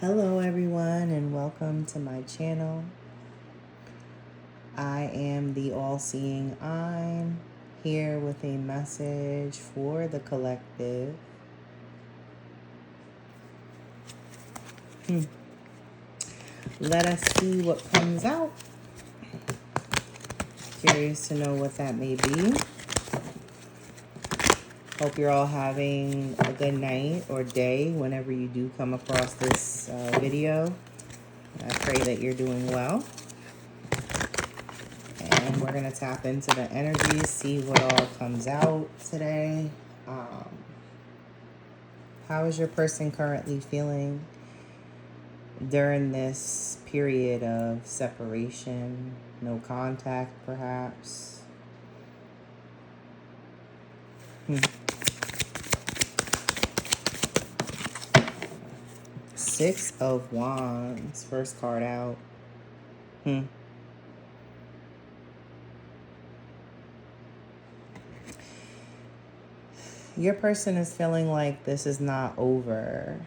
Hello, everyone, and welcome to my channel. I am the All Seeing I'm here with a message for the collective. Let us see what comes out. Curious to know what that may be. Hope you're all having a good night or day whenever you do come across this video. I pray that you're doing well. And we're going to tap into the energies, see what all comes out today. How is your person currently feeling during this period of separation? No contact, perhaps? Six of Wands, first card out. Your person is feeling like this is not over.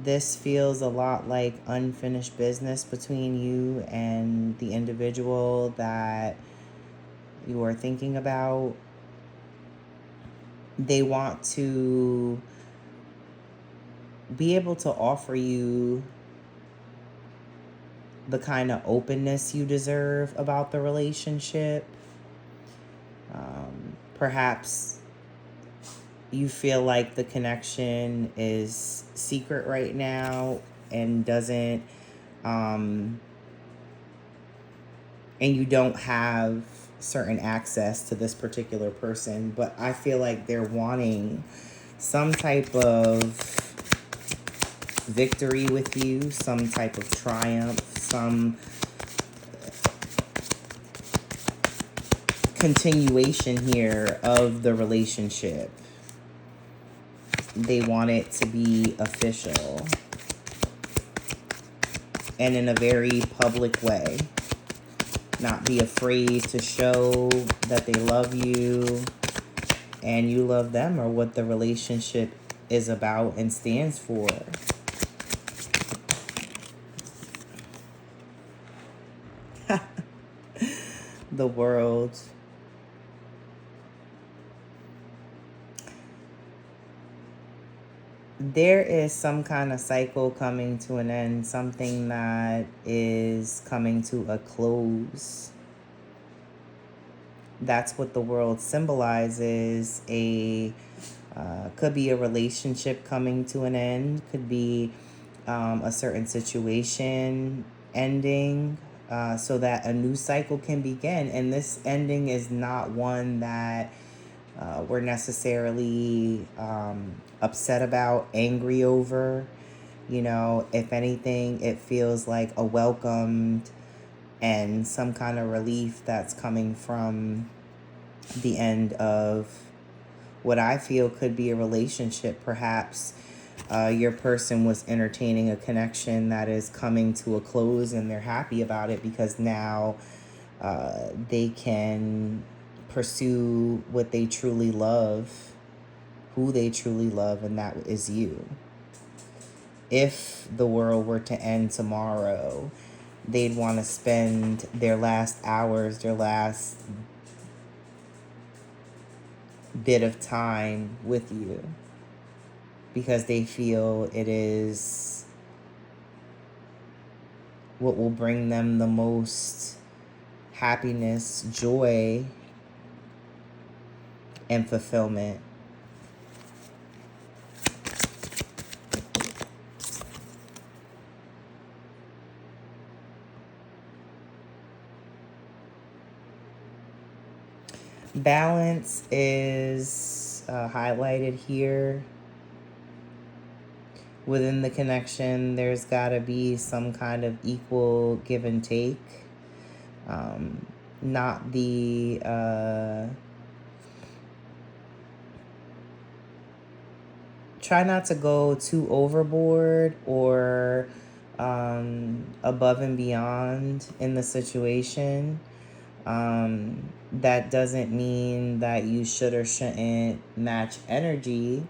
This feels a lot like unfinished business between you and the individual that you are thinking about. They want to be able to offer you the kind of openness you deserve about the relationship. Perhaps you feel like the connection is secret right now and doesn't, and you don't have certain access to this particular person, but I feel like they're wanting some type of victory with you, some type of triumph, some continuation here of the relationship. They want it to be official and in a very public way. Not be afraid to show that they love you and you love them, or what the relationship is about and stands for. The World. There is some kind of cycle coming to an end, something that is coming to a close. That's what the World symbolizes. Could be a relationship coming to an end, could be a certain situation ending, so that a new cycle can begin. And this ending is not one that we're necessarily upset about, angry over. You know, if anything, it feels like a welcomed and some kind of relief that's coming from the end of what I feel could be a relationship. Perhaps your person was entertaining a connection that is coming to a close, and they're happy about it because now they can pursue what they truly love, who they truly love, and that is you. If the world were to end tomorrow, they'd want to spend their last hours, their last bit of time with you, because they feel it is what will bring them the most happiness, joy, and fulfillment. Balance is highlighted here. Within the connection, there's got to be some kind of equal give and take. Not the try not to go too overboard or above and beyond in the situation. That doesn't mean that you should or shouldn't match energy.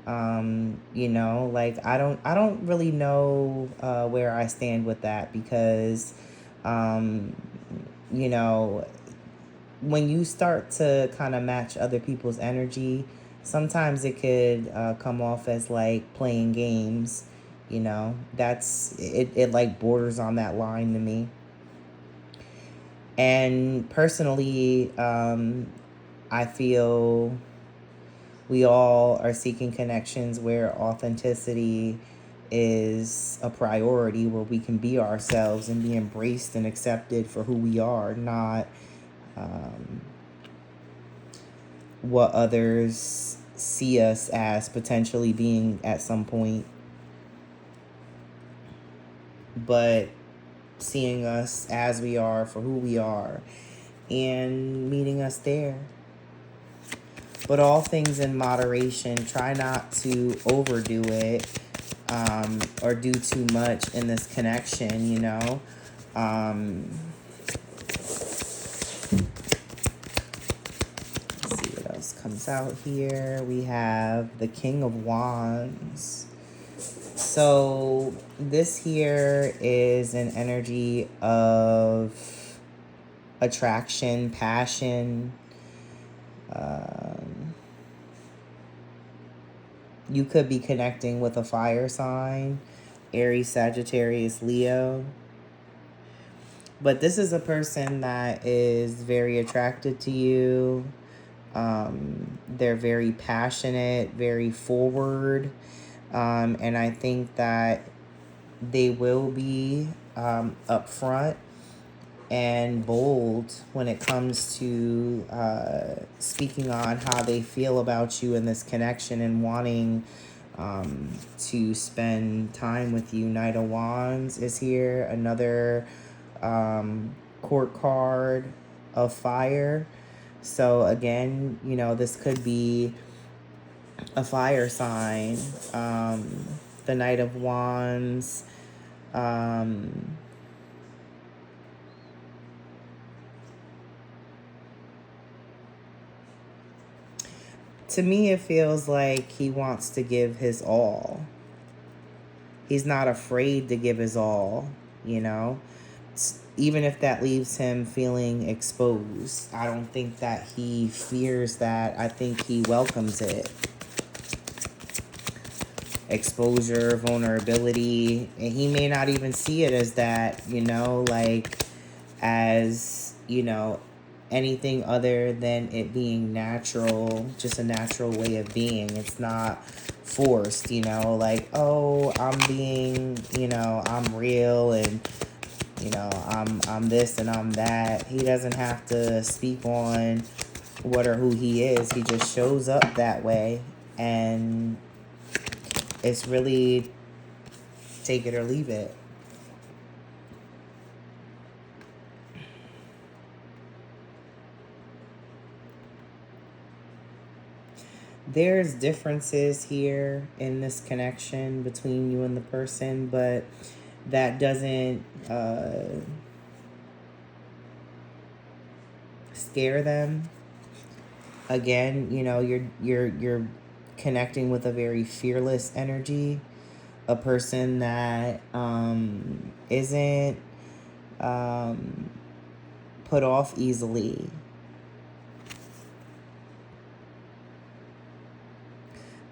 Like I don't really know where I stand with that, because um, you know, when you start to kind of match other people's energy, sometimes it could come off as like playing games. It like borders on that line to me. And personally, I feel we all are seeking connections where authenticity is a priority, where we can be ourselves and be embraced and accepted for who we are, not um, what others see us as potentially being at some point, but seeing us as we are for who we are and meeting us there. But all things in moderation. Try not to overdo it, or do too much in this connection. Um, let's see what else comes out here. We have the King of Wands. So this here is an energy of attraction, passion. Um, you could be connecting with a fire sign, Aries, Sagittarius, Leo. But this is a person that is very attracted to you. They're very passionate, very forward. And I think that they will be upfront and bold when it comes to speaking on how they feel about you in this connection and wanting to spend time with you. Knight of Wands is here. Another court card of fire. So again, this could be a fire sign. The Knight of Wands. To me, it feels like he wants to give his all. He's not afraid to give his all, you know? Even if that leaves him feeling exposed. I don't think that he fears that. I think he welcomes it. Exposure, vulnerability. And he may not even see it as that, like as, anything other than it being natural, just a natural way of being. It's not forced, like, oh, I'm being, I'm real, and I'm this and I'm that. He doesn't have to speak on what or who he is. He just shows up that way, and it's really take it or leave it. There's differences here in this connection between you and the person, but that doesn't scare them. Again, you're connecting with a very fearless energy, a person that isn't put off easily.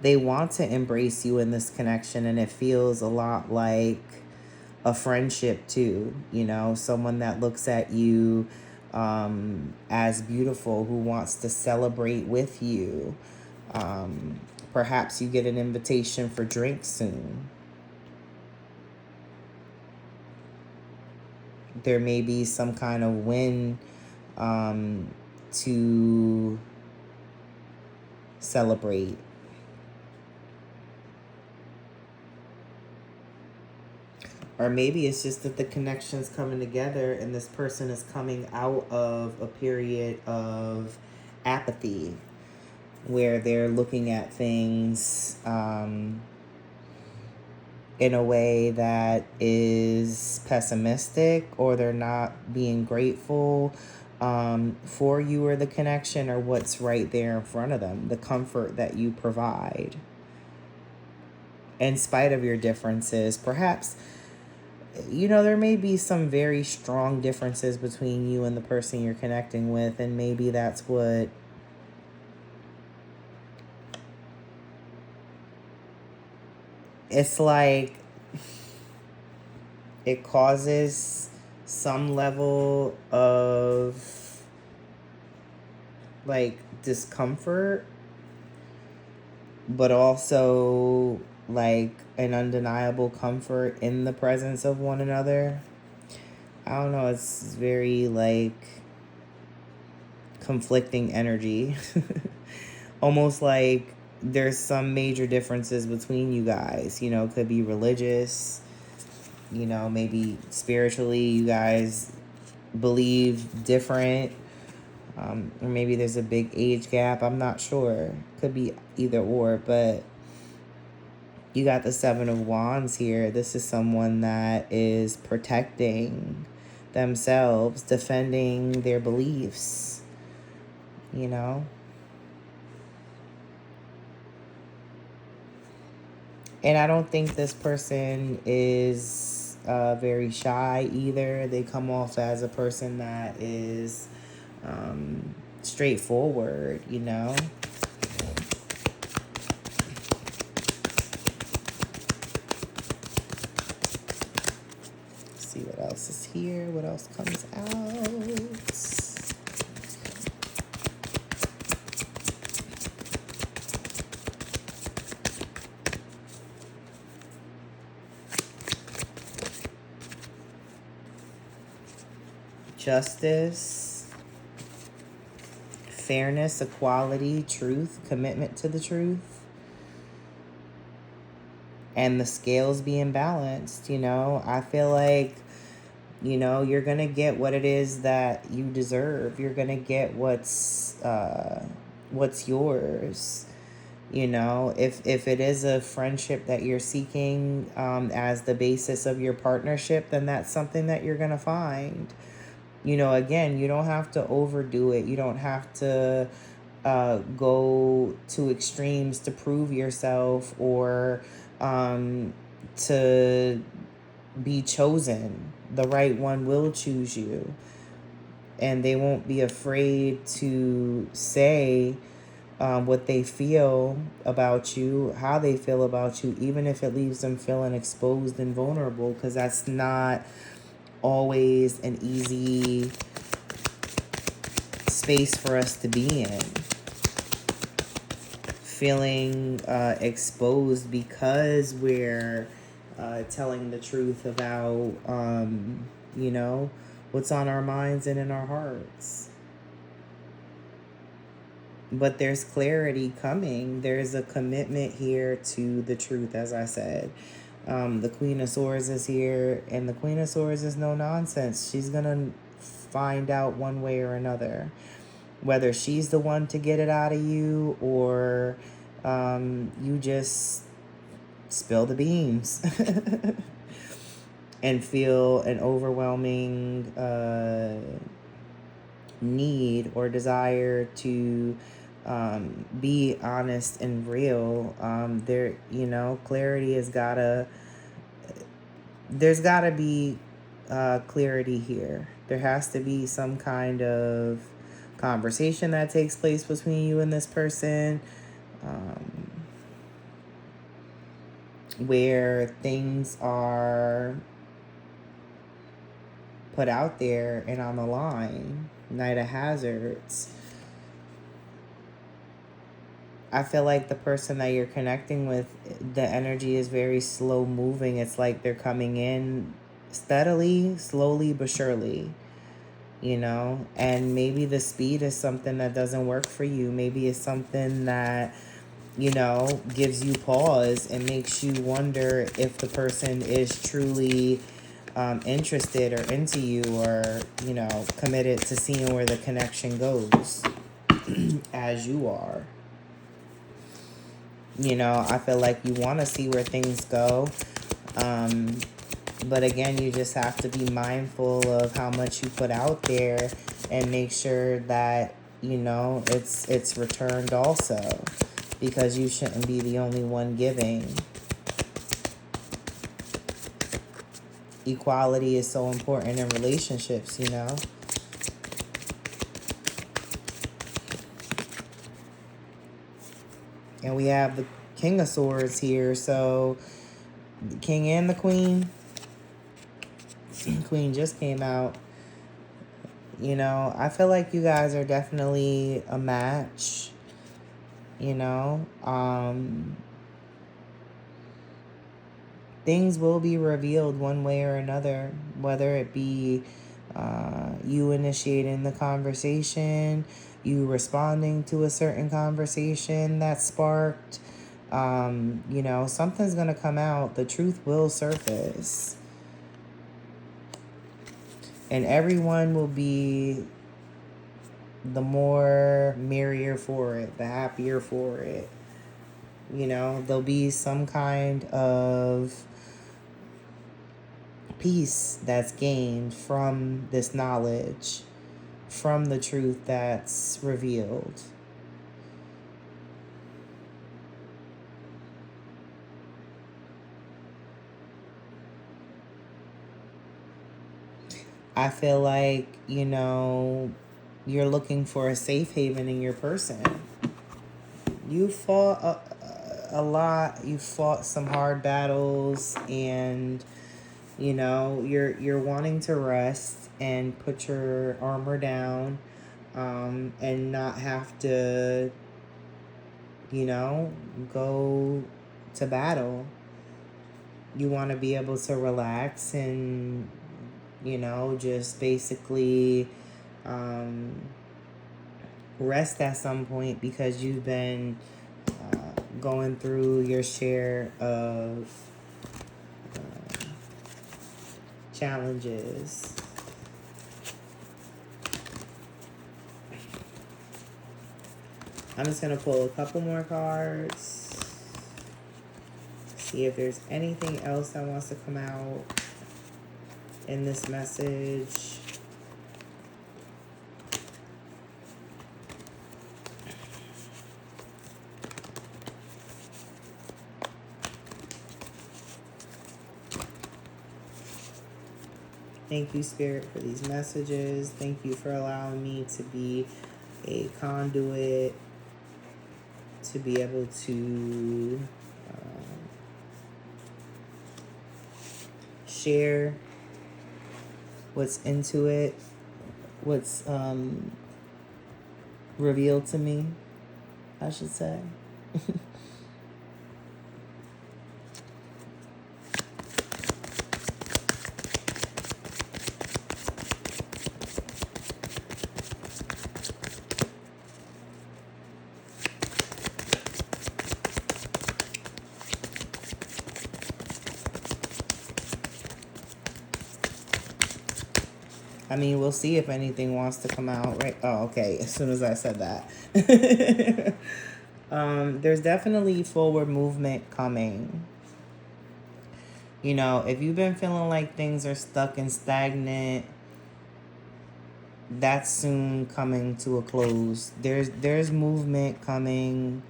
They want to embrace you in this connection, and it feels a lot like a friendship too. Someone that looks at you as beautiful, who wants to celebrate with you. Perhaps you get an invitation for drinks soon. There may be some kind of win to celebrate. Or maybe it's just that the connection's coming together and this person is coming out of a period of apathy where they're looking at things in a way that is pessimistic, or they're not being grateful for you or the connection or what's right there in front of them, the comfort that you provide. in spite of your differences. Perhaps, there may be some very strong differences between you and the person you're connecting with, and maybe that's what it's like. It causes some level of like discomfort, but also like an undeniable comfort in the presence of one another. I don't know, it's very like conflicting energy. Almost like there's some major differences between you guys. It could be religious, maybe spiritually you guys believe different. Or maybe there's a big age gap. I'm not sure. Could be either or, but you got the Seven of Wands here. This is someone that is protecting themselves, defending their beliefs, And I don't think this person is very shy either. They come off as a person that is straightforward, See what else is here. What else comes out? Justice, fairness, equality, truth, commitment to the truth, and the scales being balanced. I feel like you're gonna get what it is that you deserve. You're gonna get what's yours. If it is a friendship that you're seeking as the basis of your partnership, then that's something that you're gonna find. Again, you don't have to overdo it. You don't have to go to extremes to prove yourself or to be chosen. The right one will choose you. And they won't be afraid to say what they feel about you, how they feel about you, even if it leaves them feeling exposed and vulnerable, because that's not always an easy space for us to be in. Feeling exposed because we're telling the truth about, what's on our minds and in our hearts. But there's clarity coming. There's a commitment here to the truth, as I said. The Queen of Swords is here, and the Queen of Swords is no nonsense. She's going to find out one way or another, whether she's the one to get it out of you or you just spill the beans and feel an overwhelming need or desire to be honest and real. Clarity has gotta, there's gotta be clarity here. There has to be some kind of conversation that takes place between you and this person, where things are put out there and on the line. Knight of Hazards. I feel like the person that you're connecting with, the energy is very slow moving. It's like they're coming in steadily, slowly but surely, and maybe the speed is something that doesn't work for you. Maybe it's something that, gives you pause and makes you wonder if the person is truly interested or into you or, committed to seeing where the connection goes as you are. I feel like you want to see where things go. But again, you just have to be mindful of how much you put out there and make sure that, it's returned also, because you shouldn't be the only one giving. equality is so important in relationships, you know? And we have the King of Swords here, so the King and the Queen. Queen just came out. You know, I feel like you guys are definitely a match, you know? Things will be revealed one way or another, whether it be you initiating the conversation, you responding to a certain conversation that sparked. You know, something's going to come out. The truth will surface. And everyone will be the more merrier for it, the happier for it. You know, there'll be some kind of peace that's gained from this knowledge, from the truth that's revealed. I feel like, you know, you're looking for a safe haven in your person. You fought a lot. You fought some hard battles, and you know you're wanting to rest and put your armor down, and not have to, you know, go to battle. You want to be able to relax and, you know, just basically rest at some point because you've been going through your share of challenges. I'm just going to pull a couple more cards. See if there's anything else that wants to come out in this message. Thank you, Spirit, for these messages. Thank you for allowing me to be a conduit, to be able to share what's into it, what's revealed to me, I should say. I mean, we'll see if anything wants to come out, right? Oh, okay. As soon as I said that. There's definitely forward movement coming. You know, if you've been feeling like things are stuck and stagnant, that's soon coming to a close. There's movement coming.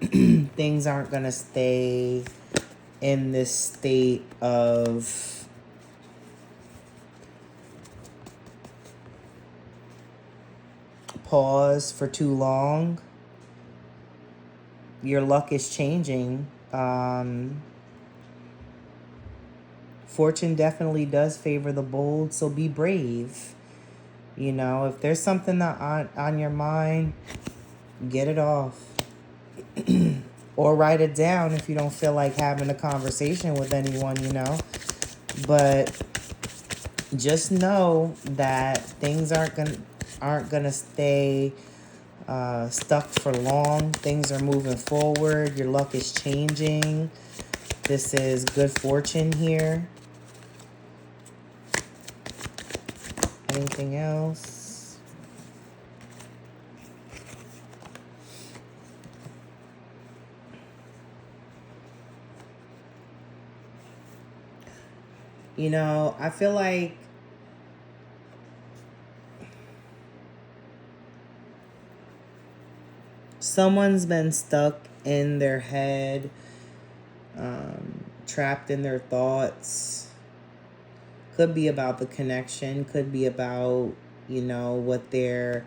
Things aren't going to stay in this state of pause for too long. Your luck is changing. Fortune definitely does favor the bold, so be brave. You know, if there's something that on your mind, get it off. Or write it down if you don't feel like having a conversation with anyone, you know. But just know that things aren't gonna stay stuck for long. Things are moving forward. Your luck is changing. This is good fortune here. Anything else? You know, I feel like someone's been stuck in their head trapped in their thoughts. Could be about the connection, could be about, what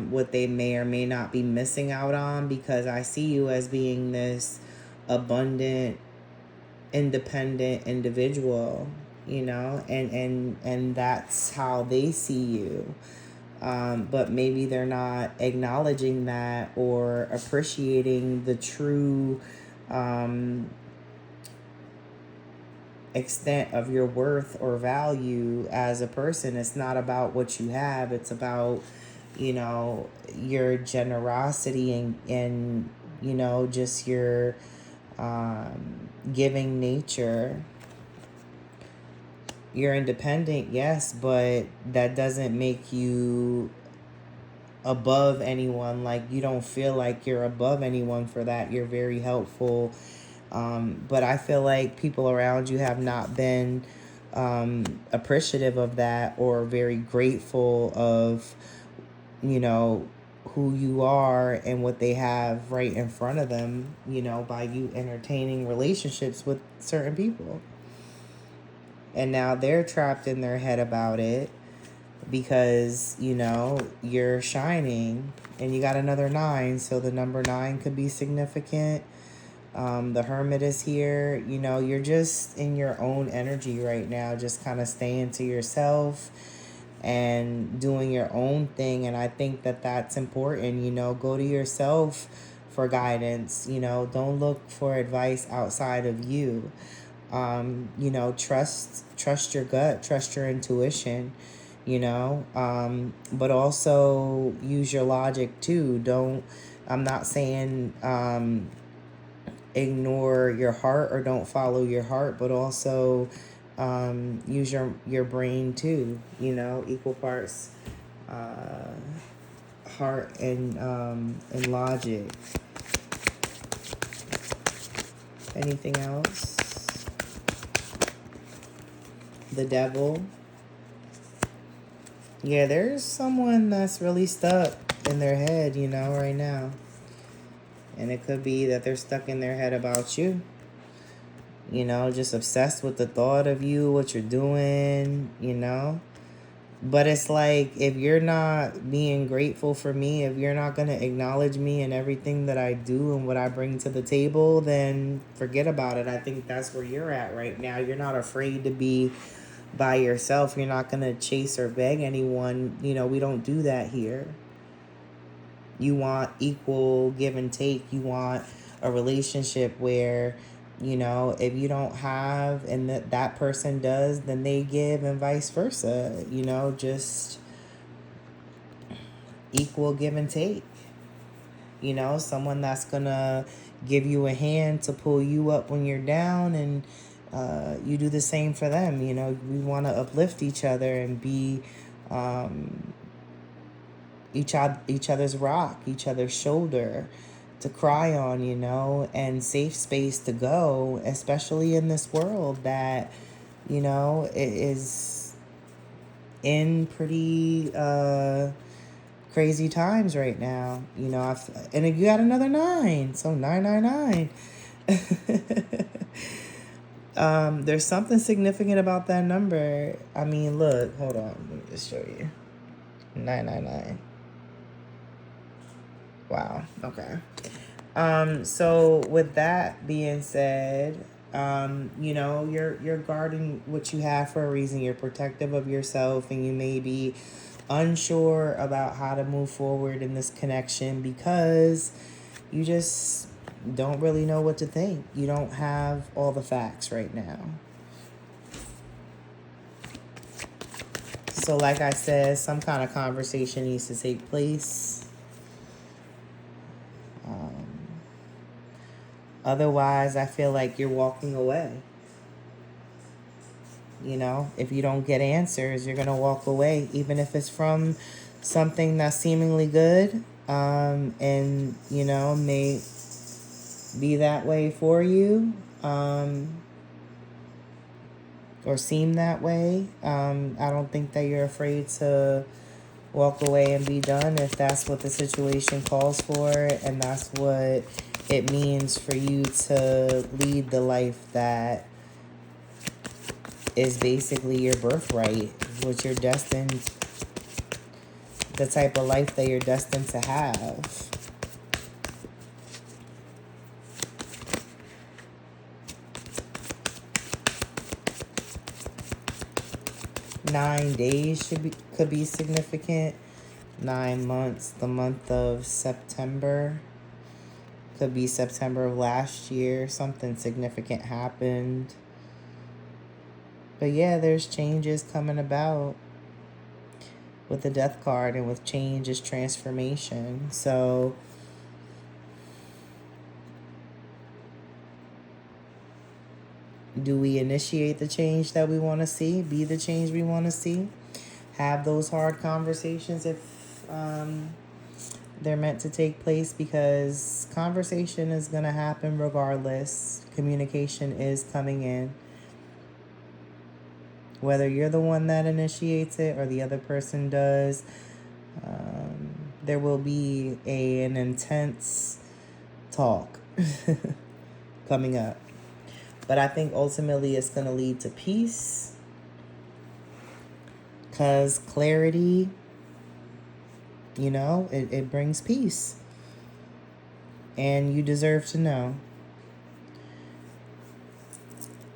what they may or may not be missing out on, because I see you as being this abundant, independent individual, and that's how they see you. But maybe they're not acknowledging that or appreciating the true extent of your worth or value as a person. It's not about what you have, it's about, your generosity and just your giving nature. You're independent, yes, but that doesn't make you above anyone. Like, you don't feel like you're above anyone for that. You're very helpful. But I feel like people around you have not been appreciative of that, or very grateful of, who you are and what they have right in front of them, by you entertaining relationships with certain people. And now they're trapped in their head about it because, you're shining and you got another 9. So the number 9 could be significant. The Hermit is here. You're just in your own energy right now, just kind of staying to yourself and doing your own thing. And I think that that's important. Go to yourself for guidance. Don't look for advice outside of you. Trust your gut, trust your intuition, but also use your logic too. I'm not saying ignore your heart or don't follow your heart, but also use your brain too, equal parts heart and logic. Anything else? The Devil. Yeah, there's someone that's really stuck in their head, right now. And it could be that they're stuck in their head about you. Just obsessed with the thought of you, what you're doing, But it's like, if you're not being grateful for me, if you're not going to acknowledge me and everything that I do and what I bring to the table, then forget about it. I think that's where you're at right now. You're not afraid to be by yourself. You're not going to chase or beg anyone. We don't do that here. You want equal give and take. You want a relationship where, if you don't have and that person does, then they give, and vice versa. Just equal give and take. Someone that's going to give you a hand to pull you up when you're down, and you do the same for them. We want to uplift each other and be each other's rock, each other's shoulder to cry on, and safe space to go, especially in this world that, it is in pretty crazy times right now. And you got another 9, so 999. There's something significant about that number. I mean, look, hold on, let me just show you. 999. Wow. Okay. So with that being said, you're guarding what you have for a reason. You're protective of yourself, and you may be unsure about how to move forward in this connection because you just don't really know what to think. You don't have all the facts right now. So like I said, some kind of conversation needs to take place. Otherwise, I feel like you're walking away. If you don't get answers, you're going to walk away, even if it's from something that's seemingly good, and, may be that way for you, or seem that way. I don't think that you're afraid to walk away and be done if that's what the situation calls for, and that's what It means for you to lead the life that is basically your birthright, what you're destined, the type of life that you're destined to have. 9 days could be significant. 9 months, the month of September, could be September of last year. Something significant happened. But yeah, there's changes coming about with the death card, and with change is transformation. So do we initiate the change that we want to see? Be the change we want to see? Have those hard conversations if they're meant to take place, because conversation is going to happen regardless. Communication is coming in. Whether you're the one that initiates it or the other person does, there will be an intense talk coming up. But I think ultimately it's going to lead to peace, because clarity, it brings peace. And you deserve to know.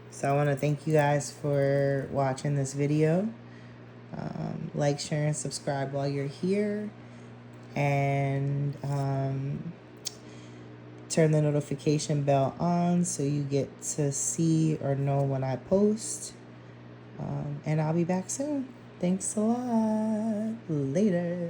So I want to thank you guys for watching this video. Like, share, and subscribe while you're here. And turn the notification bell on so you get to see or know when I post. And I'll be back soon. Thanks a lot. Later.